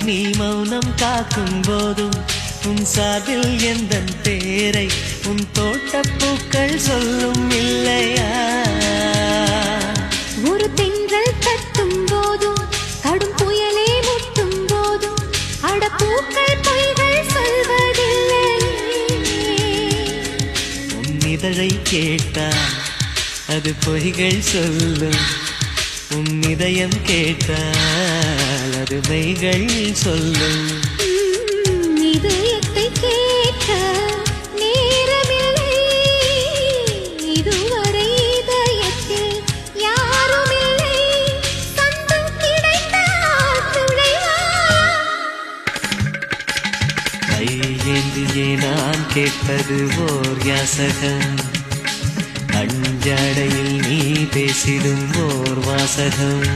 நீ மௌனம் காக்கும் போதும் உன் சாதில் எந்த பேரை உன் தோட்டப்பூக்கள் சொல்லும் இல்லையா? ஒரு தென்றல் தட்டும் போதும் கடும் புயலே முட்டும் போதும் அடப்பூக்கள் பொய்கள் சொல்வதில்லை. உன் இதழை கேட்டால் அது பொய்கள் சொல்லும், உன் இதயம் கேட்டால் அது மெய்கள் சொல்லும். இதயத்தை கேட்க நேரமில்லை, இதுவரை இதயத்தில் யாருமில்லை. சந்தம் கிடைத்தால் துணைவா. கையேந்தியே நான் கேட்பது ஓர் யாசகம், அஞ்சாடையில் நீ பேசிடும் ஓர் வாசகம்.